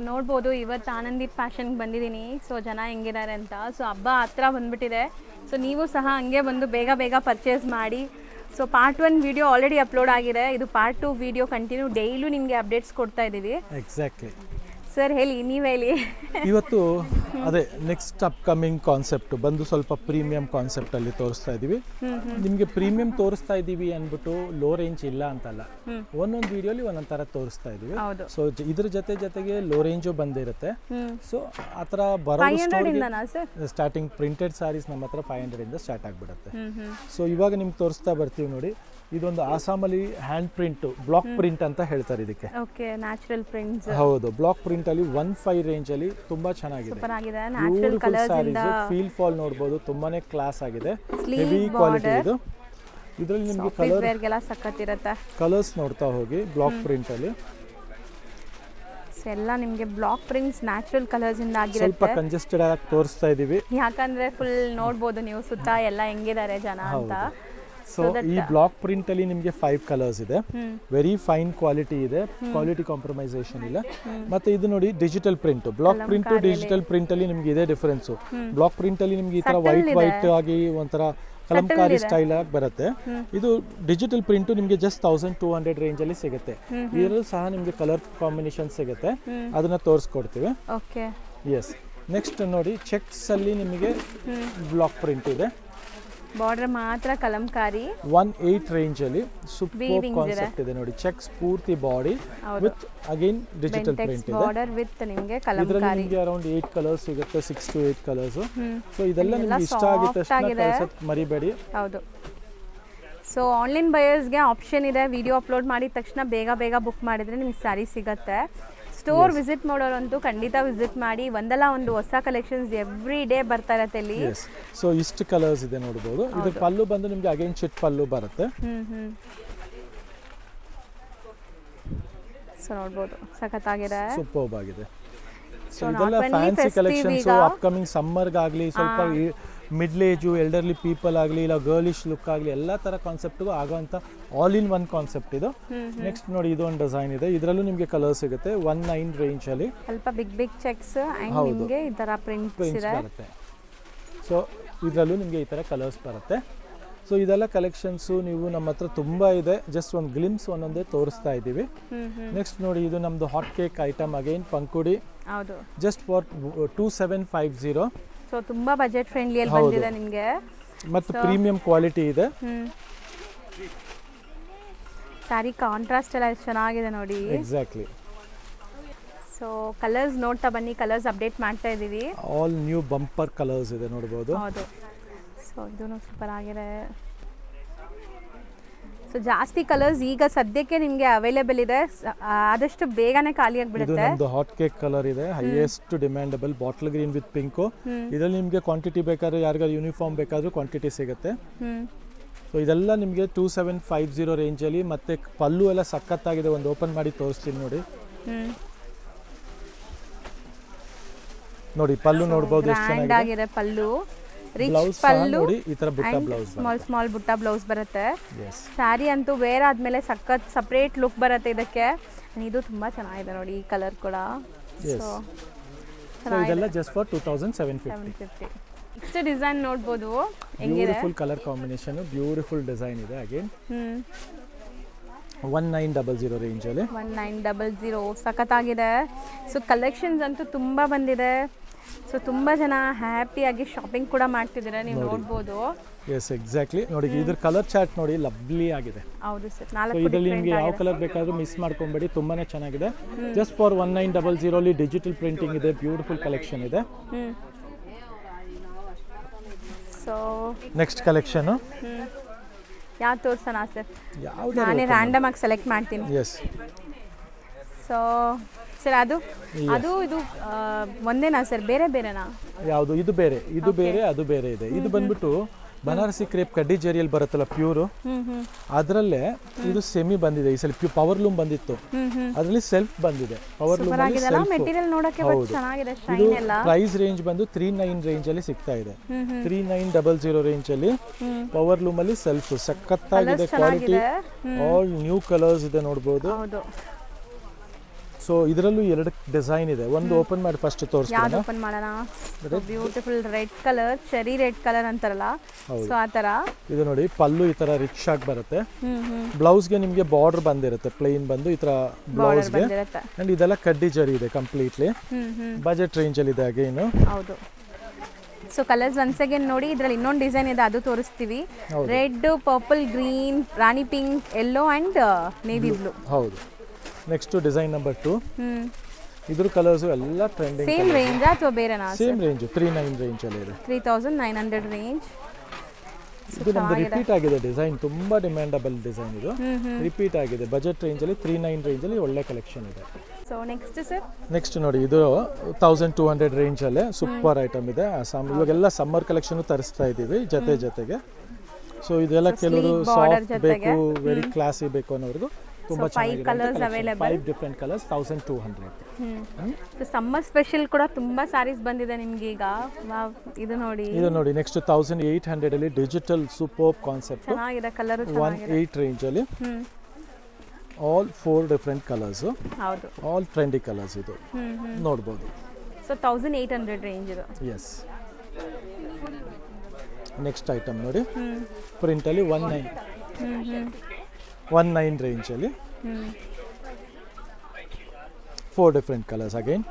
ನೋಡ್ಬೋದು ಇವತ್ತು ಆನಂದಿ ಫ್ಯಾಷನ್ಗೆ ಬಂದಿದ್ದೀನಿ. ಸೊ ಜನ ಹೆಂಗಿದ್ದಾರೆ ಅಂತ. ಸೊ ಹಬ್ಬ ಹತ್ರ ಬಂದ್ಬಿಟ್ಟಿದೆ. ಸೊ ನೀವು ಸಹ ಹಂಗೆ ಬಂದು ಬೇಗ ಬೇಗ ಪರ್ಚೇಸ್ ಮಾಡಿ. So part 1 video already upload ಆಗಿದೆ. ಇದು ಪಾರ್ಟ್ 2 ವಿಡಿಯೋ ಕಂಟಿನ್ಯೂ ಡೈಲಿ ನಿಮಗೆ ಅಪ್ಡೇಟ್ಸ್ ಕೊಡ್ತಾ ಇದ್ದೀವಿ. ಎಕ್ಸಾಕ್ಟ್ಲಿ ಸರ್ ಹೇಳಿ, ನೀವು ಹೇಳಿ. ಇವತ್ತು ಅದೇ ನೆಕ್ಸ್ಟ್ ಅಪ್ಕಮಿಂಗ್ ಕಾನ್ಸೆಪ್ಟ್ ಬಂದು ಸ್ವಲ್ಪ ಪ್ರೀಮಿಯಂ ಕಾನ್ಸೆಪ್ಟ್ ಅಲ್ಲಿ ತೋರಿಸ್ತಾ ಇದೀವಿ. ನಿಮಗೆ ಪ್ರೀಮಿಯಂ ತೋರಿಸ್ತಾ ಇದೀವಿ ಅಂದ್ಬಿಟ್ಟು ಲೋ ರೇಂಜ್ ಇಲ್ಲ ಅಂತಲ್ಲ, ಒಂದೊಂದು ವಿಡಿಯೋಲಿ ಒಂದೊಂದು ತರ ತೋರಿಸ್ತಾ ಇದೀವಿ. ಸೊ ಇದ್ರ ಜೊತೆಗೆ ಲೋ ರೇಂಜು ಬಂದಿರುತ್ತೆ. ಸೊ ಆ ಥರ ಬರೋ ಸ್ಟಾರ್ಟಿಂಗ್ ಪ್ರಿಂಟೆಡ್ ಸಾರೀಸ್ ನಮ್ಮ ಹತ್ರ 500 ಇಂದ ಸ್ಟಾರ್ಟ್ ಆಗಿಬಿಡುತ್ತೆ. ಸೊ ಇವಾಗ ನಿಮ್ಗೆ ತೋರಿಸ್ತಾ ಬರ್ತೀವಿ ನೋಡಿ. ಇದೊಂದು ಆಸಾಮಲ್ಲಿ ಹ್ಯಾಂಡ್ ಪ್ರಿಂಟ್, ಬ್ಲಾಕ್ ಪ್ರಿಂಟ್ ಅಂತ ಹೇಳ್ತಾರೆ ಇದಕ್ಕೆ. Okay, natural prints. ಹೌದು, ಬ್ಲಾಕ್ ಪ್ರಿಂಟ್ ಅಲ್ಲಿ 1.5 ರೇಂಜ್ ಅಲ್ಲಿ ತುಂಬಾ ಚೆನ್ನಾಗಿದೆ. ಬ್ಯೂಟಿಫುಲ್ ಸಾರೀಸ್, ಫೀಲ್ ಫಾಲ್ ನೋಡಬಹುದು, ತುಂಬಾನೇ ಕ್ಲಾಸ್ ಆಗಿದೆ. ಹೆವಿ ಕ್ವಾಲಿಟಿ ಇದು. ಇದರಲ್ಲಿ ನಿಮಗೆ ಕಲರ್ಸ್ ನೋಡ್ತಾ ಹೋಗಿ. ಬ್ಲಾಕ್ ಪ್ರಿಂಟ್ ಅಲ್ಲಿ ಎಲ್ಲ ನಿಮಗೆ ಬ್ಲಾಕ್ ಪ್ರಿಂಟ್ಸ್ ನ್ಯಾಚುರಲ್ ಕಲರ್ಸ್ ಇಂದ ಆಗಿರುತ್ತೆ. ಸ್ವಲ್ಪ ಕಂಜೆಸ್ಟೆಡ್ ಆಗಿ ತೋರಿಸ್ತಾ ಇದೀವಿ, ಯಾಕಂದ್ರೆ ಫುಲ್ ನೋಡಬಹುದು ನೀವು ಸುತ್ತ ಎಲ್ಲ ಹೆಂಗಿದ್ದಾರೆ ಜನ ಅಂತ. ಸೊ ಈ ಬ್ಲಾಕ್ ಪ್ರಿಂಟ್ ಅಲ್ಲಿ ನಿಮಗೆ 5 ಕಲರ್ಸ್ ಇದೆ. ವೆರಿ ಫೈನ್ ಕ್ವಾಲಿಟಿ ಇದೆ, ಕ್ವಾಲಿಟಿ ಕಾಂಪ್ರಮೈಸೇಷನ್ ಇಲ್ಲ. ಮತ್ತೆ ಇದು ನೋಡಿ digital print. Block print digital print ಅಲ್ಲಿ ನಿಮ್ಗೆ ಇದೇ ಡಿಫರೆನ್ಸ್. ಬ್ಲಾಕ್ ಪ್ರಿಂಟ್ ಅಲ್ಲಿ ನಿಮ್ಗೆ ಈ ತರ ವೈಟ್ ಆಗಿ ಒಂಥರ ಕಲಂಕಾರಿ ಸ್ಟೈಲ್ ಆಗಿ ಬರುತ್ತೆ. ಇದು ಡಿಜಿಟಲ್ ಪ್ರಿಂಟ್ ನಿಮಗೆ ಜಸ್ಟ್ 1200 ರೇಂಜ್ ಅಲ್ಲಿ ಸಿಗುತ್ತೆ. ಇದರಲ್ಲೂ ಸಹ ನಿಮಗೆ ಕಲರ್ ಕಾಂಬಿನೇಷನ್ ಸಿಗುತ್ತೆ, ಅದನ್ನ ತೋರಿಸ್ಕೊಡ್ತೀವಿ. ಎಸ್, ನೆಕ್ಸ್ಟ್ ನೋಡಿ ಚೆಕ್ಸ್ ಅಲ್ಲಿ ನಿಮಗೆ ಬ್ಲಾಕ್ ಪ್ರಿಂಟ್ ಇದೆ. ಬಾರ್ಡರ್ ಮಾತ್ರ ಕಲಂಕಾರಿ 1.8 ರೇಂಜ್ ಅಲ್ಲಿ ಸೂಪರ್ ಕಾನ್ಸೆಪ್ಟ್ ಇದೆ ನೋಡಿ. ಚೆಕ್ಸ್ ಪೂರ್ತಿ body with again digital print ಇದೆ. ಬಾರ್ಡರ್ ವಿತ್ ನಿಮಗೆ ಕಲಂಕಾರಿ. ನಿಮಗೆ ಅರೌಂಡ್ 8 ಕಲರ್ಸ್ ಸಿಗುತ್ತೆ, 6 to 8 ಕಲರ್ಸ್. ಸೊ ಇದೆಲ್ಲ ನಿಮಗೆ ಇಷ್ಟ ಆಗುತ್ತೆ ಅಷ್ಟೇ, ಮರಿಬೇಡಿ. ಹೌದು. ಸೊ ಆನ್ಲೈನ್ ಬಯರ್ಸ್ಗೆ ಆಪ್ಷನ್ ಇದೆ. ವಿಡಿಯೋ ಅಪ್ಲೋಡ್ ಮಾಡಿದ ತಕ್ಷಣ ಬೇಗ ಬೇಗ ಬುಕ್ ಮಾಡಿದ್ರೆ ನಿಮ್ಗೆ ಸ್ಯಾರಿ ಸಿಗುತ್ತೆ. ಸ್ಟೋರ್ ವಿಸಿಟ್ ಮಾಡೋರಂತೂ ಖಂಡಿತ ವಿಸಿಟ್ ಮಾಡಿ. ಒಂದಲ್ಲ ಒಂದು ಹೊಸ ಕಲೆಕ್ಷನ್ಸ್ ಎವ್ರಿ ಡೇ ಬರ್ತಾ ಇರತ್ತೆ ಇಲ್ಲಿ. ಸೊ ಇಷ್ಟು ಕಲರ್ಸ್ ಇದೆ ನೋಡಬಹುದು. ಇದು ಪಲ್ಲು ಬಂದು ನಿಮಗೆ ಅಗೈನ್ ಚಿಟ್ ಪಲ್ಲು ಬರುತ್ತೆ. ಸೊ ನೋಡಬಹುದು, ಸಖತ್ತಾಗಿದೆ, ಸೂಪರ್ಬ್ ಆಗಿದೆ. ಸೊ ಇದೆಲ್ಲ ಫ್ಯಾನ್ಸಿ ಕಲೆಕ್ಷನ್ಸ್. ಅಪ್ಕಮಿಂಗ್ ಸಮ್ಮರ್ಗಾಗಲಿ, ಸ್ವಲ್ಪ ಮಿಡ್ಲ್ ಏಜು ಎಲ್ಡರ್ಲಿ ಪೀಪಲ್ ಆಗಲಿ, ಇಲ್ಲ ಗರ್ಲಿಶ್ ಲುಕ್ ಆಗಲಿ, ಎಲ್ಲ ಥರ ಕಾನ್ಸೆಪ್ಟ್ಗೂ ಆಗೋಂಥ ಆಲ್ ಇನ್ ಒನ್ ಕಾನ್ಸೆಪ್ಟ್ ಇದು. ನೆಕ್ಸ್ಟ್ ನೋಡಿ, ಇದು ಒಂದು ಡಿಸೈನ್ ಇದೆ. ಇದರಲ್ಲೂ ನಿಮಗೆ ಕಲರ್ ಸಿಗುತ್ತೆ 1.9 ರೇಂಜ್ ಅಲ್ಲಿ. ಸ್ವಲ್ಪ ಬಿಗ್ ಚೆಕ್ಸ್ ಅಂಡ್ ನಿಮಗೆ ಈ ತರ ಪ್ರಿಂಟ್ಸ್ ಬರುತ್ತೆ. ಸೊ ಇದರಲ್ಲೂ ನಿಮಗೆ ಈ ಥರ ಕಲರ್ಸ್ ಬರುತ್ತೆ. ಸೊ ಇದೆಲ್ಲ ಕಲೆಕ್ಷನ್ಸು ನೀವು ನಮ್ಮ ಹತ್ರ ತುಂಬ ಇದೆ. ಜಸ್ಟ್ ಒಂದು ಗ್ಲಿಮ್ಸ್ ಒಂದೊಂದೇ ತೋರಿಸ್ತಾ ಇದ್ದೀವಿ. ನೆಕ್ಸ್ಟ್ ನೋಡಿ, ಇದು ನಮ್ಮದು ಹಾಟ್ ಕೇಕ್ ಐಟಮ್, ಅಗೈನ್ ಪಂಕುಡಿ. ಹೌದು, ಜಸ್ಟ್ ಫಾರ್ 2750. ಸೊ ತುಂಬಾ ಬಜೆಟ್ ಫ್ರೆಂಡ್ಲಿ ಅಲ್ಲಿ ಬಂದಿದೆ ನಿಮಗೆ. ಮತ್ತು ಪ್ರೀಮಿಯಂ ಕ್ವಾಲಿಟಿ ಇದೆ. ಸಾರಿ ಕಾಂಟ್ರಾಸ್ಟ್ ಎಲ್ಲ ಚೆನ್ನಾಗಿದೆ ನೋಡಿ. ಎಕ್ಸಾಕ್ಟ್ಲಿ. ಸೊ ಕಲರ್ಸ್ ನೋಡ್ತಾ ಬನ್ನಿ, ಕಲರ್ಸ್ ಅಪ್ಡೇಟ್ ಮಾಡ್ತಾ ಇದ್ದೀವಿ. ಆಲ್ ನ್ಯೂ ಬಂಪರ್ ಕಲರ್ಸ್ ಇದೆ ನೋಡಬಹುದು. ಹೌದು. ಸೊ ಇದೂ ಸೂಪರ್ ಆಗಿದೆ. ಸೊ ಜಾಸ್ತಿ ಕಲರ್ಸ್ ಈಗ ಸದ್ಯಕ್ಕೆ ನಿಮಗೆ ಅವೈಲೇಬಲ್ ಇದೆ. ಆದಷ್ಟು ಬೇಗನೆ ಖಾಲಿ ಆಗಿಬಿಡುತ್ತೆ. ಇದು ನಮ್ಮದು ಹಾಟ್ ಕೇಕ್ ಕಲರ್ ಇದೆ, highest demandable bottle green with pink. ಇದರಲ್ಲಿ ನಿಮಗೆ ಕ್ವಾಂಟಿಟಿ ಬೇಕಾದ್ರೆ, ಯಾರಿಗಾದ್ರು ಯೂನಿಫಾರ್ಮ್ ಬೇಕಾದ್ರೂ ಕ್ವಾಂಟಿಟಿ ಸಿಗುತ್ತೆ. ಸೊ ಇದೆಲ್ಲ ನಿಮಗೆ 2750 ರೇಂಜಲ್ಲಿ. ಮತ್ತೆ ಪಲ್ಲು ಎಲ್ಲ ಸಖತ್ತಾಗಿದೆ. ಒಂದು ಓಪನ್ ಮಾಡಿ ತೋರಿಸ್ತೀನಿ ನೋಡಿ. ನೋಡಿ ಪಲ್ಲು ನೋಡಬಹುದು, ಎಷ್ಟು ಚೆನ್ನಾಗಿದೆ ಪಲ್ಲು. ಬ್ಲೌಸ್ ನೋಡಿ ಈ ತರ ಬುಟ್ಟ ಬ್ಲೌಸ್, ಸ್ಮಾಲ್ ಬುಟ್ಟ ಬ್ಲೌಸ್ ಬರುತ್ತೆ. ಸ್ಯಾರಿ ಅಂತೂ ವೇರ್ ಆದ್ಮೇಲೆ ಸಖತ್ ಸಪರೇಟ್ ಲುಕ್ ಬರುತ್ತೆ ಇದಕ್ಕೆ. ಇದು ತುಂಬಾ ಚೆನ್ನಾಗಿದೆ ನೋಡಿ, ಈ ಕಲರ್ ಕೂಡ. ಸೊ ಇದೆಲ್ಲ ಜಸ್ಟ್ ಫಾರ್ 2750. ನೆಕ್ಸ್ಟ್ ಡಿಸೈನ್ ನೋಡಬಹುದು, ಹೆಂಗಿದೆ. Beautiful colour combination, beautiful design ಇದೆ. ಅಗೇನ್ 1900 ರೇಂಜ್ ಅಲ್ಲಿ. 1900 ಸಖತ್ತಾಗಿದೆ. ಸೊ ಕಲೆಕ್ಷನ್ಸ್ ಅಂತೂ ತುಂಬಾ ಬಂದಿದೆ. ಸೊ ತುಂಬಾ ಜನ ಹ್ಯಾಪಿಯಾಗಿ ಶಾಪಿಂಗ್ ಕೂಡ ಮಾಡ್ತಿದ್ದಾರೆ, ನೀವು ನೋಡಬಹುದು. Yes, exactly. ನೋಡಿ ಇದ್ರ ಕಲರ್ ಚಾರ್ಟ್ ನೋಡಿ, ಲವ್ಲಿ ಆಗಿದೆ. ಹೌದು ಸರ್. ಇದರಲ್ಲಿ ನಿಮಗೆ ಯಾವ ಕಲರ್ ಬೇಕಾದ್ರೂ ಮಿಸ್ ಮಾಡ್ಕೊಂಬೇಡಿ, ತುಂಬಾನೇ ಚೆನ್ನಾಗಿದೆ. ಜಸ್ಟ್ ಫಾರ್ 1900 ಅಲ್ಲಿ ಡಿಜಿಟಲ್ ಪ್ರಿಂಟಿಂಗ್ ಇದೆ, ಬ್ಯೂಟಿಫುಲ್ ಕಲೆಕ್ಷನ್ ಇದೆ. ಸೊ ನೆಕ್ಸ್ಟ್ ಕಲೆಕ್ಷನ್ ಯಾವ್ದು ತೋರ್ಸೋಣ ಸರ್? ನಾನೇ ರ್ಯಾಂಡಮ್ ಆಗಿ ಸೆಲೆಕ್ಟ್ ಮಾಡ್ತೀನಿ. ಎಸ್. ಸೊ ಸರ್ ಅದು ಇದು ಒಂದೇನಾ ಸರ್, ಬೇರೆ ಬೇರೆನಾ? ಯಾವುದು? ಇದು ಬೇರೆ, ಇದು ಬೇರೆ, ಅದು ಬೇರೆ ಇದೆ. ಇದು ಬಂದ್ಬಿಟ್ಟು ಬನಾರಸಿ ಕ್ರೇಪ್ ಕಡ್ಡಿ ಜರಿಯಲ್ಲಿ ಬರುತ್ತಲ್ಲ ಪ್ಯೂರು, ಅದರಲ್ಲೇ ಇದು ಸೆಮಿ ಬಂದಿದೆ. ಈ ಸಲ ಪವರ್ ಲೂಮ್ ಬಂದಿತ್ತು, ಅದರಲ್ಲಿ ಸೆಲ್ಫ್ ಬಂದಿದೆ. ಪವರ್ ಲೂಮ್ ಪ್ರೈಸ್ ರೇಂಜ್ ಬಂದು 39 ರೇಂಜ್ ಅಲ್ಲಿ ಸಿಗ್ತಾ ಇದೆ. 3900 ರೇಂಜ್ ಅಲ್ಲಿ ಪವರ್ ಲೂಮ್ ಅಲ್ಲಿ ಸೆಲ್ಫ್ ಸಖತ್ತಾಗಿದೆ. ಕ್ವಾಲಿಟಿ ಆಲ್ ನ್ಯೂ ಕಲರ್ಸ್ ಇದೆ ನೋಡಬಹುದು. ಸೊ ಇದರಲ್ಲೂ 2 ಡಿಸೈನ್ ಇದೆ. ಒಂದು ಓಪನ್ ಮಾಡಿ ಫಸ್ಟ್ ಯಾವ್ದು ತೋರಿಸ್ತೀನಿ. ಓಪನ್ ಮಾಡೋಣ? Beautiful red colour, cherry red colour ಅಂತಾರಲ್ಲ, ಸೊ ಆ ತರ. ಇದು ನೋಡಿ ಪಲ್ಲು ಈ ತರ ರಿಚ್ ಆಗಿ ಬರುತ್ತೆ. ಬ್ಲೌಸ್ಗೆ ನಿಮಗೆ ಬಾರ್ಡರ್ ಬಂದಿರುತ್ತೆ, ಪ್ಲೇನ್ ಬಂದು ಈ ತರ ಬ್ಲೌಸ್ಗೆ. ಅಂಡ್ ಇದೆಲ್ಲ ಕಡ್ಡಿ ಜರಿ ಇದೆ ಕಂಪ್ಲೀಟ್ಲಿ. ಬಜೆಟ್ ರೇಂಜ್ ಅಲ್ಲಿ ಇದೆ ಅಗೇನ್. ಹೌದು. ಸೊ ಕಲರ್ಸ್ ಒನ್ಸ್ ಅಗೇನ್ ನೋಡಿ, ಇದ್ರಲ್ಲಿ ಇನ್ನೊಂದು ಡಿಸೈನ್ ಇದೆ, ಅದು ತೋರಿಸ್ತೀವಿ. Red, purple, green, rani pink, yellow and navy blue. ಹೌದು. Next design number 2. ಇದ್ರ ಕಲರ್ಸ್ ಎಲ್ಲ ಟ್ರೆಂಡಿಂಗ್. ಸೇಮ್ ರೇಂಜ್ ಅಥವಾ ಬೇರೆನಾ? ಸೇಮ್ ರೇಂಜ್, 39 ರೇಂಜ್ ಅಲ್ಲಿ ಇದೆ. 3900 ರೇಂಜ್. ಇದು ನಮ್ದು ರಿಪೀಟ್ ಆಗಿದೆ ಡಿಸೈನ್, ತುಂಬಾ ಡಿಮ್ಯಾಂಡಬಲ್ ಡಿಸೈನ್ ಇದು. ರಿಪೀಟ್ ಆಗಿದೆ. ಬಜೆಟ್ ರೇಂಜ್ ಅಲ್ಲಿ 39 ರೇಂಜ್ ಅಲ್ಲಿ ಒಳ್ಳೆ ಕಲೆಕ್ಷನ್ ಇದೆ. ಸೊ ನೆಕ್ಸ್ಟ್ ಸರ್, ನೆಕ್ಸ್ಟ್ ನೋಡಿ ಇದು 1200 ರೇಂಜ್ ಅಲ್ಲೇ ಸೂಪರ್ ಐಟಮ್ ಇದೆ. ಇವಾಗೆಲ್ಲ ಸಮ್ಮರ್ ಕಲೆಕ್ಷನ್ ತರಿಸ್ತಾ ಇದ್ದೀವಿ ಜೊತೆಗೆ. ಸೊ ಇದೆಲ್ಲ ಕೆಲವರು ಸಾಫ್ಟ್ ಬೇಕು, ವೆರಿ ಕ್ಲಾಸಿ ಬೇಕು ಅನ್ನೋರ್ಗು ತುಂಬಾ ಚೆನ್ನಾಗಿದೆ. 5 ಡಿಫರೆಂಟ್ ಕಲರ್ಸ್, 1200. ಸಮ್ಮರ್ ಸ್ಪೆಷಲ್ ಕೂಡ ತುಂಬಾ ಸಾರೀಸ್ ಬಂದಿದೆ ನಿಮ್ಗೆ ಈಗ. ಇದು ನೋಡಿ ನೆಕ್ಸ್ಟ್ 1800 ಅಲ್ಲಿ ಡಿಜಿಟಲ್ ಸೂಪರ್ ಕಾನ್ಸೆಪ್ಟ್, ಚೆನ್ನಾಗಿದೆ ಕಲರ್. 18 ರೇಂಜ್ ಅಲ್ಲಿ ಆಲ್ 4 ಡಿಫರೆಂಟ್ ಕಲರ್ಸ್. ಹೌದು, ಆಲ್ ಟ್ರೆಂಡಿ ಕಲರ್ಸ್ ಇದು ನೋಡಬಹುದು. ಸೊ 1800 ರೇಂಜ್ ಇದು. ಎಸ್. ನೆಕ್ಸ್ಟ್ ಐಟಮ್ ನೋಡಿ, ಪ್ರಿಂಟ್ ಅಲ್ಲಿ 19 ರೇಂಜ್ ಅಲ್ಲಿ 4 different colours again.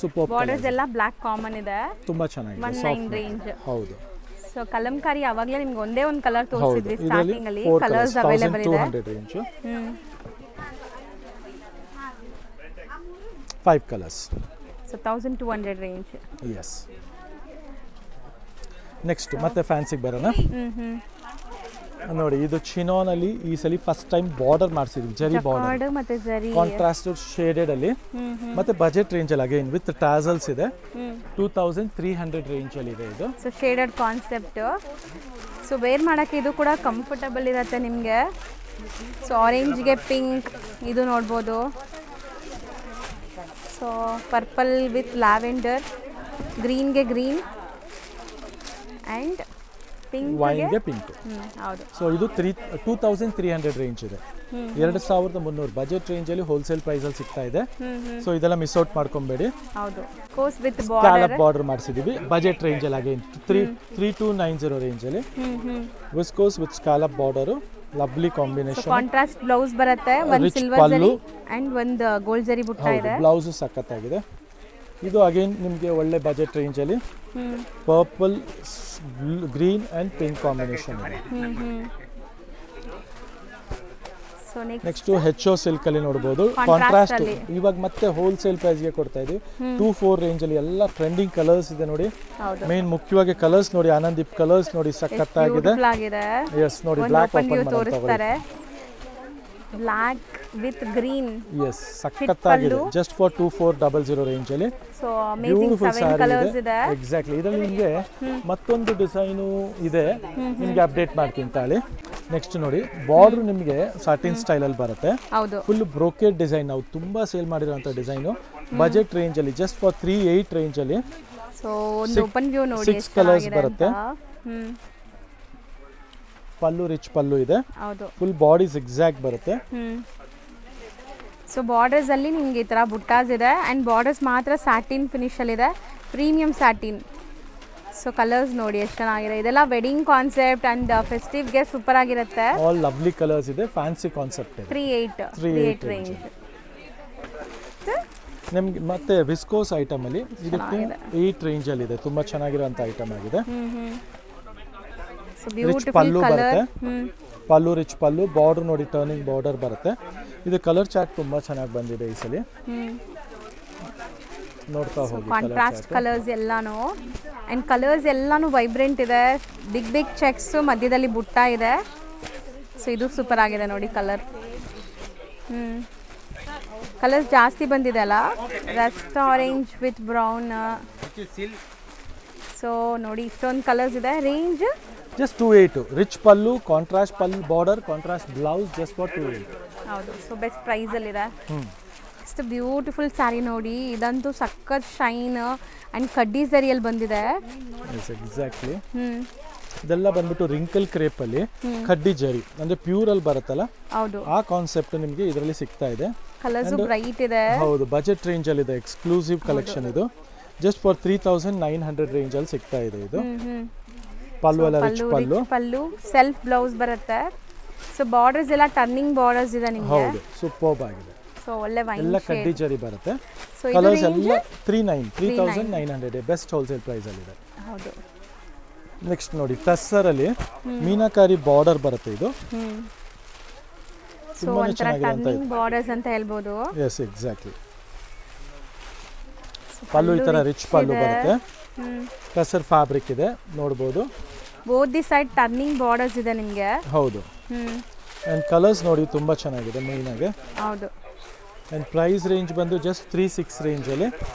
Super. Borders ಎಲ್ಲ ಬ್ಲಾಕ್ ಕಾಮನ್ ಇದೆ, ತುಂಬಾ ಚೆನ್ನಾಗಿದೆ. 19 ರೇಂಜ್. ಹೌದು. ಸೊ ಕಲಂಕಾರಿ ಅವಾಗಲೇ ನಿಮ್ಗೆ ಒಂದೇ ಒಂದು ಕಲರ್ ತೋರಿಸಿದ್ವಿ ಸ್ಟಾರ್ಟಿಂಗ್ ಅಲ್ಲಿ. ಕಲರ್ಸ್ ಅವೈಲೇಬಲ್ ಇದೆ. 1200 range. 5 colours. So 1200 range. Yes. Next ಮತ್ತೆ ಫ್ಯಾನ್ಸಿಗೆ ಬರೋಣ. ನೋಡಿ ಇದು ಚಿನಾನ್ ಅಲ್ಲಿ ಈ ಸಲ ಫಸ್ಟ್ ಟೈಮ್ ಬಾರ್ಡರ್ ಮಾಡಿಸಿದ್ವಿ, ಜರಿ ಬಾರ್ಡರ್ ಮತ್ತೆ ಜರಿ ಕಾಂಟ್ರಾಸ್ಟ್ ಶೇಡೆಡ್ ಅಲ್ಲಿ. ಮತ್ತೆ ಬಜೆಟ್ ರೇಂಜ್ ಅಲ್ಲಿ ಅಗೈನ್ ವಿತ್ ಟಾಸಲ್ಸ್ ಇದೆ. 2300 ರೇಂಜ್ ಅಲ್ಲಿ ಇದೆ ಇದು. So shaded concept. So wear ಮಾಡಕ್ಕೆ ಇದು ಕೂಡ ಕಂಫರ್ಟಬಲ್ ಇರುತ್ತೆ ನಿಮಗೆ. ಸೊ ಆರೆಂಜ್ಗೆ ಪಿಂಕ್ ಇದು ನೋಡ್ಬೋದು. ಸೊ ಪರ್ಪಲ್ ವಿತ್ ಲ್ಯಾವೆಂಡರ್, ಗ್ರೀನ್ಗೆ ಗ್ರೀನ್ ಆ್ಯಂಡ್ ವೈನ್ಗೆ ಪಿಂಕ್. ಹೌದು. ಸೊ ಇದು 2300 ರೇಂಜ್ ಇದೆ. 2300 ಬಜೆಟ್ ರೇಂಜ್ ಅಲ್ಲಿ ಹೋಲ್ಸೇಲ್ ಪ್ರೈಸ್ ಅಲ್ಲಿ ಸಿಗ್ತಾ ಇದೆ. ಸೊ ಇದೆಲ್ಲ ಮಿಸ್ ಔಟ್ ಮಾಡ್ಕೊಬೇಡಿ. ಹೌದು. ಕೋರ್ಸ್ ವಿತ್ ಸ್ಕ್ಯಾಲಪ್ ಬಾರ್ಡರ್ ಮಾಡಿಸಿದೀವಿ ಬಜೆಟ್ ರೇಂಜ್ ಅಲ್ಲಿ ಅಗೈನ್ 3290 ರೇಂಜ್ ಅಲ್ಲಿ. Viscose with scallop border, lovely combination. Contrast blouse ಬರುತ್ತೆ, ಒಂದು ಸಿಲ್ವರ್ ಜರಿ ಅಂಡ್ ಒಂದು ಗೋಲ್ಡ್ ಜರಿ ಬುಟ್ಟ ಇದೆ. ಬ್ಲೌಸ್ ಸಖತ್ತಾಗಿದೆ. ಇದು ಅಗೈನ್ ನಿಮಗೆ ಒಳ್ಳೆ ಬಜೆಟ್ ರೇಂಜ್ ಅಲ್ಲಿ purple, green and pink combination ಇದೆ. ನೆಕ್ಸ್ಟ್ HO ಸಿಲ್ಕ್ ಅಲ್ಲಿ ನೋಡಬಹುದು ಕಾಂಟ್ರಾಸ್ಟ್. ಇವಾಗ ಮತ್ತೆ ಹೋಲ್ಸೇಲ್ ಪ್ರೈಸ್ ಗೆ ಕೊಡ್ತಾ ಇದೀವಿ 24 ರೇಂಜ್ ಅಲ್ಲಿ. ಎಲ್ಲ ಟ್ರೆಂಡಿಂಗ್ ಕಲರ್ಸ್ ಇದೆ ನೋಡಿ. ಮೇನ್ ಮುಖ್ಯವಾಗಿ ಕಲರ್ಸ್ ನೋಡಿ, ಆನಂದೀಪ್ ಕಲರ್ಸ್ ನೋಡಿ ಸಖತ್ತಾಗಿದೆ. ಎಸ್ ನೋಡಿ, ಬ್ಲಾಕ್ ಓಪನ್ ಮಾಡ್ತಾರೆ. Block with green. ಎಸ್ ಸಖತ್ತಾಗಿದೆ. ಜಸ್ಟ್ ಫಾರ್ 2400 ರೇಂಜ್ ಅಲ್ಲಿ. ಸೊ ಅಮೇಜಿಂಗ್ 7 ಕಲರ್ಸ್ ಇದೆ. ಎಕ್ಸಾಕ್ಟ್ಲಿ. ಇದರಲ್ಲಿ ನಿಮಗೆ ಮತ್ತೊಂದು ಡಿಸೈನು ಇದೆ, ನಿಮಗೆ ಅಪ್ಡೇಟ್ ಮಾಡ್ತೀನಿ ತಾಳಿ. ನೆಕ್ಸ್ಟ್ ನೋಡಿ, ಬಾರ್ಡರ್ ನಿಮಗೆ ಸಾಟಿನ್ ಸ್ಟೈಲ್ ಅಲ್ಲಿ ಬರುತ್ತೆ. ಹೌದು. ಫುಲ್ ಬ್ರೋಕೆಡ್ ಡಿಸೈನ್, ನಾವು ತುಂಬಾ ಸೇಲ್ ಮಾಡಿರೋಂಥ ಡಿಸೈನು. ಬಜೆಟ್ ರೇಂಜ್ ಅಲ್ಲಿ ಜಸ್ಟ್ ಫಾರ್ 38 ರೇಂಜ್ ಅಲ್ಲಿ. ಸೊ ಒಂದು ಓಪನ್ ವ್ಯೂ ನೋಡಿ, 6 ಕಲರ್ಸ್ ಬರುತ್ತೆ. ಪಲ್ಲು ರಿಚ್ ಪಲ್ಲು ಇದೆ. ಹೌದು. ಫುಲ್ ಬಾಡಿ ಜಿಗ್ಜಾಗ್ ಬರುತ್ತೆ. ಸೊ ಬಾರ್ಡರ್ಸ್ ಅಲ್ಲಿ ನಿಮಗೆ ಈ ತರ ಬುಟ್ಟಾಸ್ ಇದೆ ಅಂಡ್ ಬಾರ್ಡರ್ಸ್ ಮಾತ್ರ ಸ್ಯಾಟಿನ್ ಫಿನಿಶ್ ಅಲ್ಲಿ ಇದೆ, ಪ್ರೀಮಿಯಂ ಸ್ಯಾಟಿನ್. ಸೊ ಕಲರ್ಸ್ ನೋಡಿ ಎಷ್ಟು ಚೆನ್ನಾಗಿದೆ. ಇದೆಲ್ಲ ವೆಡ್ಡಿಂಗ್ ಕಾನ್ಸೆಪ್ಟ್ ಅಂಡ್ ಫೆಸ್ಟಿವ್ ಗೆ ಸೂಪರ್ ಆಗಿರುತ್ತೆ. ಆಲ್ ಲವ್ಲಿ ಕಲರ್ಸ್ ಇದೆ, ಫ್ಯಾನ್ಸಿ ಕಾನ್ಸೆಪ್ಟ್ ಇದೆ. 38 ರೇಂಜ್. ನಿಮಗೆ ಮತ್ತೆ ವಿಸ್ಕೋಸ್ ಐಟಮ್ ಅಲ್ಲಿ ಇದು 8 ರೇಂಜ್ ಅಲ್ಲಿ ಇದೆ. ತುಂಬಾ ಚೆನ್ನಾಗಿರೋಂಥ ಐಟಮ್ ಆಗಿದೆ. ರಿಚ್ ಪಲ್ಲು ಬರುತ್ತೆ. ಪಲ್ಲು ರಿಚ್ ಪಲ್ಲು, ಬಾರ್ಡರ್ ನೋಡಿ ಟರ್ನಿಂಗ್ ಬಾರ್ಡರ್ ಬರುತ್ತೆ. ಇದು ಕಲರ್ ಚಾರ್ಟ್ ತುಂಬಾ ಚೆನ್ನಾಗಿ ಬಂದಿದೆ ಈ ಸಲ. ನೋಡ್ತಾ ಹೋಗಿ. ಕಾಂಟ್ರಾಸ್ಟ್ ಕಲರ್ಸ್ ಎಲ್ಲಾನು ಅಂಡ್ ಕಲರ್ಸ್ ಎಲ್ಲಾನು ವೈಬ್ರೆಂಟ್ ಇದೆ. ಬಿಗ್ ಚೆಕ್ಸ್ ಮಧ್ಯದಲ್ಲಿ ಬುಟ್ಟ ಇದೆ. ಸೊ ಇದು ಸೂಪರ್ ಆಗಿದೆ ನೋಡಿ ಕಲರ್. ಕಲರ್ಸ್ ಜಾಸ್ತಿ ಬಂದಿದೆ ಅಲ್ಲ. Rust orange with brown. So ನೋಡಿ ಇಷ್ಟೊಂದು ಕಲರ್ಸ್ ಇದೆ. Range just 280. Rich pallu, contrast pallu border, contrast blouse, just for 280. ಹೌದು. ಸೊ ಬೆಸ್ಟ್ ಪ್ರೈಸ್ ಅಲ್ಲಿ ಇದೆ. ಇಷ್ಟು ಬ್ಯೂಟಿಫುಲ್ ಸ್ಯಾರಿ ನೋಡಿ. ಇದಂತೂ ಸಖತ್ ಶೈನ್ ಅಂಡ್ ಕಡ್ಡಿ ಜರಿಯಲ್ಲಿ ಬಂದಿದೆ. ಎಕ್ಸಾಕ್ಟ್ಲಿ. ಇದೆಲ್ಲ ಬಂದ್ಬಿಟ್ಟು ರಿಂಕಲ್ ಕ್ರೇಪ್ ಅಲ್ಲಿ ಕಡ್ಡಿ ಜರಿ ಅಂದ್ರೆ ಪ್ಯೂರ್ ಅಲ್ಲಿ ಬರುತ್ತಲ್ಲ, ಹೌದು, ಆ ಕಾನ್ಸೆಪ್ಟ್ ನಿಮಗೆ ಇದರಲ್ಲಿ ಸಿಗ್ತಾ ಇದೆ. ಕಲರ್ಸು ಬ್ರೈಟ್ ಇದೆ. ಹೌದು, ಬಜೆಟ್ ರೇಂಜಲ್ಲಿ ಇದೆ, ಎಕ್ಸ್ಕ್ಲೂಸಿವ್ ಕಲೆಕ್ಷನ್ ಇದು. ಜಸ್ಟ್ ಫಾರ್ 3900 ರೇಂಜಲ್ಲಿ ಸಿಗ್ತಾ ಇದೆ ಇದು. ಪಲ್ಲು ಎಲ್ಲ ರಿಚ್ ಪಲ್ಲು, ಸೆಲ್ಫ್ ಬ್ಲೌಸ್ ಬರುತ್ತೆ. ಸೊ ಬಾರ್ಡರ್ಸ್ ಎಲ್ಲ ಟರ್ನಿಂಗ್ ಬಾರ್ಡರ್ಸ್ ಇದೆ ನಿಮಗೆ. ಹೌದು, ಸೂಪರ್ಬ್ ಆಗಿದೆ. ಸೊ ಒಳ್ಳೆ ವೈನ್ ಎಲ್ಲ ಕಡ್ಡಿ ಜರಿ ಬರುತ್ತೆ. ಸೊ ಕಲರ್ಸ್ ಎಲ್ಲ 3900 ಬೆಸ್ಟ್ ಹೋಲ್ಸೇಲ್ ಪ್ರೈಸ್ ಅಲ್ಲಿ ಇದೆ. ಹೌದು. ನೆಕ್ಸ್ಟ್ ನೋಡಿ, ಟಸ್ಸರಲ್ಲಿ ಮೀನಾಕಾರಿ ಬಾರ್ಡರ್ ಬರುತ್ತೆ ಇದು. ಸೊ ಒಂಥರ ಟರ್ನಿಂಗ್ ಬಾರ್ಡರ್ಸ್ ಅಂತ ಹೇಳ್ಬೋದು. S, exactly. ಪಲ್ಲು ಈ ತರ ರಿಚ್ ಪಲ್ಲು ಬರುತ್ತೆ. ಟಸರ್ ಫ್ಯಾಬ್ರಿಕ್ ಇದೆ, ನೋಡಬಹುದು. Both the side turning borders ಇದೆ ನಿಮಗೆ. ಹೌದು. ಅಂಡ್ ಕಲರ್ಸ್ ನೋಡಿ ತುಂಬಾ ಚೆನ್ನಾಗಿದೆ ಮೇನ್ ಆಗಿ. ಹೌದು. ಅಂಡ್ ಪ್ರೈಸ್ ರೇಂಜ್ ಬಂದು ಜಸ್ಟ್ 36 ರೇಂಜ್ ಅಲ್ಲಿ.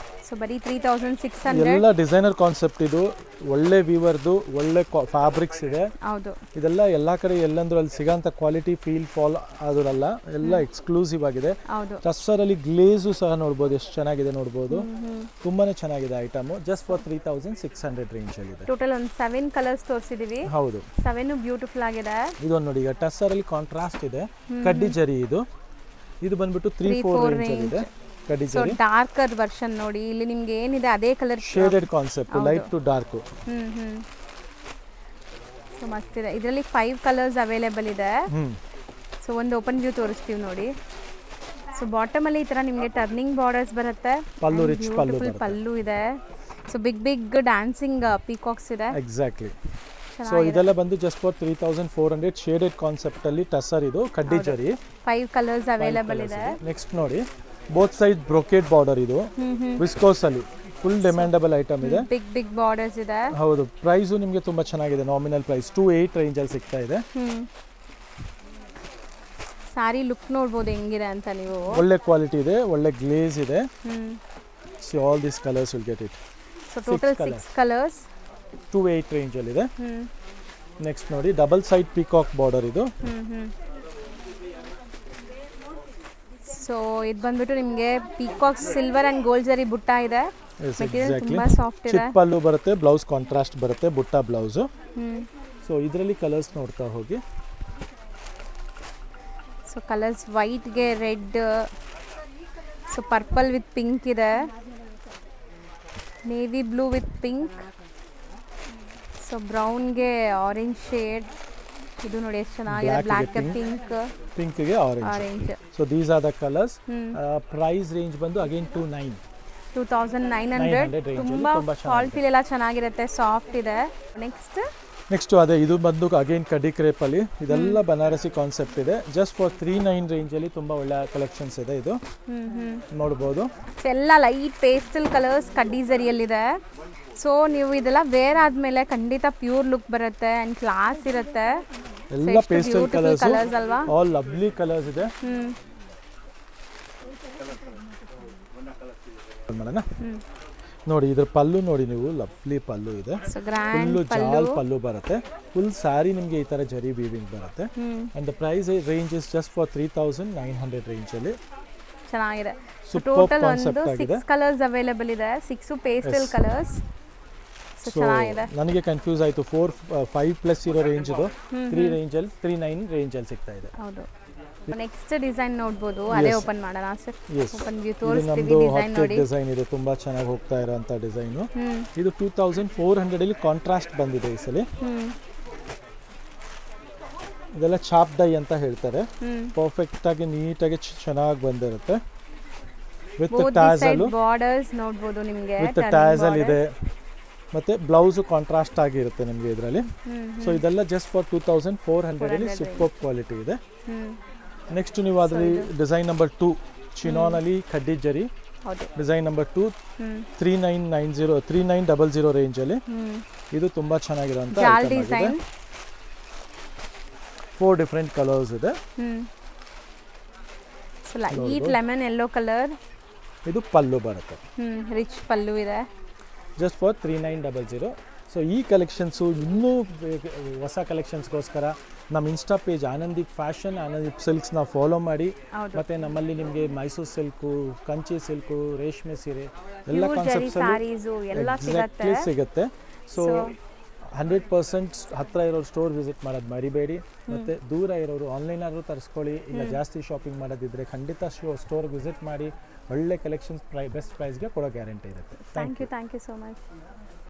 ಸೊ ಬರೀ 3600. ಎಲ್ಲ ಡಿಸೈನರ್ ಕಾನ್ಸೆಪ್ಟ್ ಇದು. ಒಳ್ಳೆ ವೀವರ್ದು, ಒಳ್ಳೆ ಫ್ಯಾಬ್ರಿಕ್ಸ್ ಇದೆ. ಹೌದು. ಇದೆಲ್ಲ ಎಲ್ಲ ಕಡೆ ಎಲ್ಲಂದ್ರೂ ಅಲ್ಲಿ ಸಿಗೋಂಥ ಕ್ವಾಲಿಟಿ ಫೀಲ್ ಫಾಲ್ ಆದ್ರಲ್ಲ, ಎಲ್ಲ ಎಕ್ಸ್ಕ್ಲೂಸಿವ್ ಆಗಿದೆ. ಹೌದು. ಟಸ್ಸರ್ ಅಲ್ಲಿ ಗ್ಲೇಸು ಸಹ ನೋಡ್ಬೋದು, ಎಷ್ಟು ಚೆನ್ನಾಗಿದೆ ನೋಡ್ಬೋದು. ತುಂಬಾನೇ ಚೆನ್ನಾಗಿದೆ ಐಟಮ್. ಜಸ್ಟ್ ಫಾರ್ 3600 ರೇಂಜ್ ಅಲ್ಲಿ ಇದೆ. ಟೋಟಲ್ ಒಂದು 7 ಕಲರ್ಸ್ ತೋರಿಸಿದೀವಿ. ಹೌದು, 7 ಬ್ಯೂಟಿಫುಲ್ ಆಗಿದೆ. ಇದೊಂದು ನೋಡಿ, ಈಗ ಟಸ್ಸರ್ ಅಲ್ಲಿ ಕಾಂಟ್ರಾಸ್ಟ್ ಇದೆ, ಕಡ್ಡಿ ಜರಿ ಇದು. ಇದು ಬಂದ್ಬಿಟ್ಟು 3-4 ರೇಂಜ್ ಅಲ್ಲಿ ಇದೆ ಕಡ್ಡಿ ಜರಿ. ಸೊ ಡಾರ್ಕರ್ ವರ್ಷನ್ ನೋಡಿ, ಇಲ್ಲಿ ನಿಮಗೆ ಏನಿದೆ ಅದೇ colour shaded concept, light to dark. So ಮಸ್ತ್ ಇದೆ. ಇದರಲ್ಲಿ 5 ಕಲರ್ಸ್ ಅವೈಲೇಬಲ್ ಇದೆ. ಸೊ ಒಂದು ಓಪನ್ ವ್ಯೂ ತೋರಿಸ್ತೀವಿ ನೋಡಿ. ಸೊ ಬಾಟಮ್ ಅಲ್ಲಿ ಈ ತರ ನಿಮಗೆ ಟರ್ನಿಂಗ್ ಬಾರ್ಡರ್ಸ್ ಬರುತ್ತೆ. ಪಲ್ಲು ರಿಚ್ ಪಲ್ಲು ಇದೆ. ಸೊ ಬಿಗ್ ಡ್ಯಾನ್ಸಿಂಗ್ ಪೀಕಾಕ್ಸ್ ಇದೆ. ಎಕ್ಸಾಕ್ಟ್ಲಿ. ಸೊ ಇದೆಲ್ಲ ಬಂದು ಜಸ್ಟ್ ಫಾರ್ 3400 ಶೇಡೆಡ್ ಕಾನ್ಸೆಪ್ಟ್ ಅಲ್ಲಿ ಟಸರ್ ಇದು, ಕಡ್ಡಿ ಜರಿ. 5 ಕಲರ್ಸ್ ಅವೈಲೇಬಲ್ ಇದೆ. ನೆಕ್ಸ್ಟ್ ನೋಡಿ, ಬೋತ್ ಸೈಡ್ ಬ್ರೊಕೇಡ್ ಬಾರ್ಡರ್ ಇದು, ವಿಸ್ಕೋಸ್ ಅಲ್ಲಿ ಫುಲ್ ಡಿಮ್ಯಾಂಡಬಲ್ ಐಟಮ್ ಇದೆ. ಬಿಗ್ ಬಾರ್ಡರ್ಸ್ ಇದೆ. ಹೌದು. ಪ್ರೈಸು ನಿಮಗೆ ತುಂಬಾ ಚೆನ್ನಾಗಿದೆ, ನಾಮಿನಲ್ ಪ್ರೈಸ್ 28 ರೇಂಜ್ ಅಲ್ಲಿ ಸಿಗ್ತಾ ಇದೆ. ಸಾರಿ ಲುಕ್ ನೋಡ್ಬೋದು ಹೆಂಗಿದೆ ಅಂತ ನೀವು. ಒಳ್ಳೆ ಕ್ವಾಲಿಟಿ ಇದೆ, ಒಳ್ಳೆ ಗ್ಲೇಸ್ ಇದೆ. C all this colours will get it. So total 6 colours 28 range ಅಲ್ಲಿ ಇದೆ. ನೆಕ್ಸ್ಟ್ ನೋಡಿ, ಡಬಲ್ ಸೈಡ್ ಪೀಕಾಕ್ ಬಾರ್ಡರ್ ಇದು. ಸೊ ಇದು ಬಂದ್ಬಿಟ್ಟು ನಿಮಗೆ ಪೀಕಾಕ್ ಸಿಲ್ವರ್ ಅಂಡ್ ಗೋಲ್ಡ್ ಜರಿ ಬುಟ್ಟ ಇದೆ. ಮೆಟೀರಿಯಲ್ ತುಂಬಾ ಸಾಫ್ಟ್ ಇದೆ. ಚಿಪ್ ಪಲ್ಲು ಬರುತ್ತೆ, ಬ್ಲೌಸ್ ಕಾಂಟ್ರಾಸ್ಟ್ ಬರುತ್ತೆ, ಬುಟ್ಟ ಬ್ಲೌಸ್. ಸೊ ಇದರಲ್ಲಿ ಕಲರ್ಸ್ ನೋಡ್ತಾ ಹೋಗಿ. ಸೊ ಕಲರ್ಸ್ ವೈಟ್ ಗೆ red, so purple with pink ಇದೆ, navy blue with pink, so ಬ್ರೌನ್ಗೆ ಆರೆಂಜ್ ಶೇಡ್. ಇದು ನೋಡಿ ಎಷ್ಟು ಚೆನ್ನಾಗಿದೆ, ಬ್ಲ್ಯಾಕ್ ಪಿಂಕ್ ಗೆ orange. So these are the colours. Price range ಬಂದು ಅಗೇನ್ 2900. ತುಂಬಾ ಕ್ವಾಲಿಟಿ ಎಲ್ಲ ಚೆನ್ನಾಗಿರುತ್ತೆ, ಸಾಫ್ಟ್ ಇದೆ. ನೆಕ್ಸ್ಟ್ ಅದೇ ಇದು ಬಂದು ಅಗೇನ್ ಕಡ್ಡಿ ಕ್ರೇಪ್ ಅಲ್ಲಿ. ಇದೆಲ್ಲ ಬನಾರಸಿ ಕಾನ್ಸೆಪ್ಟ್ ಇದೆ. ಜಸ್ಟ್ ಫಾರ್ 39 ರೇಂಜ್ ಅಲ್ಲಿ ತುಂಬಾ ಒಳ್ಳೆ ಕಲೆಕ್ಷನ್ಸ್ ಇದೆ. ಇದು ನೋಡಬಹುದು, ಎಲ್ಲ ಲೈಟ್ ಪೇಸ್ಟಲ್ ಕಲರ್ಸ್ ಕಡ್ಡಿ ಜರಿಯಲ್ಲಿದೆ. ಸೊ ನೀವು ಇದೆಲ್ಲ ವೇರ್ ಆದ್ಮೇಲೆ ಖಂಡಿತ ಪ್ಯೂರ್ ಲುಕ್ ಬರುತ್ತೆ ಅಂಡ್ ಕ್ಲಾಸ್ ಇರುತ್ತೆ. ಎಲ್ಲ ಪೇಸ್ಟಲ್ ಕಲರ್ಸ್ ಅಲ್ವಾ, ಆಲ್ ಲವ್ಲಿ ಕಲರ್ಸ್ ಇದೆ. ನೋಡಿ ಇದ್ರ ಪಲ್ಲು ನೋಡಿ ನೀವು, ಲವ್ಲಿ ಪಲ್ಲು ಇದೆ. ಫುಲ್ಲು ಜಾಲ್ ಪಲ್ಲು ಬರುತ್ತೆ. ಫುಲ್ ಸ್ಯಾರಿ ನಿಮಗೆ ಈ ತರ ಜರಿ ವೀವಿಂಗ್ ಬರುತ್ತೆ. And the price range is just for 3900 range ಅಲ್ಲಿ. ಚೆನ್ನಾಗಿದೆ. ಸೂಪರ್ ಕಾನ್ಸೆಪ್ಟ್ ಆಗಿದೆ. 6 ಕಲರ್ಸ್ ಅವೈಲೇಬಲ್ ಇದೆ, 6 ಪೇಸ್ಟಲ್ ಕಲರ್ಸ್. ಸೊ ನನಗೆ ಕನ್ಫ್ಯೂಸ್ ಆಯಿತು, 4-5+ ಇರೋ ರೇಂಜ್ ಇದು 3 ರೇಂಜಲ್ಲಿ 39 ರೇಂಜಲ್ಲಿ ಸಿಗ್ತಾ ಇದೆ. ಹೌದು. ನೆಕ್ಸ್ಟ್ ಡಿಸೈನ್ ನೋಡಬಹುದು, ಅದೇ ಓಪನ್ ಮಾಡೋಣ ಸರ್. ಓಪನ್ ವ್ಯೂ ತೋರಿಸ್ತೀವಿ. ಡಿಸೈನ್ ನೋಡಿ, ಡಿಸೈನ್ ಇದೆ, ತುಂಬಾ ಚೆನ್ನಾಗಿ ಹೋಗ್ತಾ ಇರೋಂಥ ಡಿಸೈನು. ಇದು 2400 ಅಲ್ಲಿ ಕಾಂಟ್ರಾಸ್ಟ್ ಬಂದಿದೆ ಈ ಸಲ. ಇದೆಲ್ಲ ಚಾಪ್ ಡೈ ಅಂತ ಹೇಳ್ತಾರೆ. ಪರ್ಫೆಕ್ಟ್ ಆಗಿ ನೀಟಾಗಿ ಚೆನ್ನಾಗಿ ಬಂದಿರುತ್ತೆ. ವಿತ್ ಟ್ಯಾಸಲ್ ಬಾರ್ಡರ್ಸ್ ನೋಡಬಹುದು ನಿಮಗೆ, ವಿತ್ ಟ್ಯಾಸಲ್ ಇದೆ. ಮತ್ತೆ ಬ್ಲೌಸ್ ಕಾಂಟ್ರಾಸ್ಟ್ ಆಗಿರುತ್ತೆ ನಿಮಗೆ ಇದರಲ್ಲಿ. ಸೊ ಇದೆಲ್ಲ ಜಸ್ಟ್ ಫಾರ್ 2400 ಅಲ್ಲಿ ಸೂಪರ್ ಕ್ವಾಲಿಟಿ ಇದೆ. ನೆಕ್ಸ್ಟ್ ನೀವು ಅದರಲ್ಲಿ ಡಿಸೈನ್ ನಂಬರ್ 2 ಚಿನಾನ್ ಅಲ್ಲಿ ಕಡ್ಡಿ ಜರಿ. ಡಿಸೈನ್ ನಂಬರ್ 2 3900 ರೇಂಜ್ ಅಲ್ಲಿ. ಇದು ತುಂಬಾ ಚೆನ್ನಾಗಿರೋಂಥ ಡಿಸೈನ್. 4 ಡಿಫರೆಂಟ್ ಕಲರ್ಸ್ ಇದೆ. So light lemon yellow colour. ಇದು ಪಲ್ಲು ಬರುತ್ತೆ, ರಿಚ್ ಪಲ್ಲು ಇದೆ. Just for 3900. ಸೊ ಈ ಕಲೆಕ್ಷನ್ಸು ಇನ್ನೂ ಹೊಸ ಕಲೆಕ್ಷನ್ಸ್ಗೋಸ್ಕರ ನಮ್ಮ ಇನ್ಸ್ಟಾ ಪೇಜ್ ಆನಂದಿಪ್ ಫ್ಯಾಷನ್, ಆನಂದಿಪ್ ಸಿಲ್ಕ್ಸ್ನ ಫಾಲೋ ಮಾಡಿ. ಮತ್ತು ನಮ್ಮಲ್ಲಿ ನಿಮಗೆ ಮೈಸೂರು ಸಿಲ್ಕು, ಕಂಚಿ ಸಿಲ್ಕು, ರೇಷ್ಮೆ ಸೀರೆ ಎಲ್ಲ ಕಾನ್ಸೆಪ್ಟ್ಸಲ್ಲಿ ಎಕ್ಸಾಕ್ಟ್ಲಿ ಸಿಗುತ್ತೆ. ಸೊ 100% ಹತ್ರ ಇರೋರು ಸ್ಟೋರ್ ವಿಸಿಟ್ ಮಾಡೋದು ಮರಿಬೇಡಿ. ಮತ್ತು ದೂರ ಇರೋರು ಆನ್ಲೈನಾದರೂ ತರಿಸ್ಕೊಳ್ಳಿ, ಇಲ್ಲ ಜಾಸ್ತಿ ಶಾಪಿಂಗ್ ಮಾಡೋದಿದ್ರೆ ಖಂಡಿತ ಸ್ಟೋರ್ ವಿಸಿಟ್ ಮಾಡಿ. ಒಳ್ಳೆ ಕಲೆಕ್ಷನ್ಸ್ ಬೆಸ್ಟ್ ಪ್ರೈಸ್ಗೆ ಕೊಡೋ ಗ್ಯಾರಂಟಿ ಇರುತ್ತೆ. Thank you so much.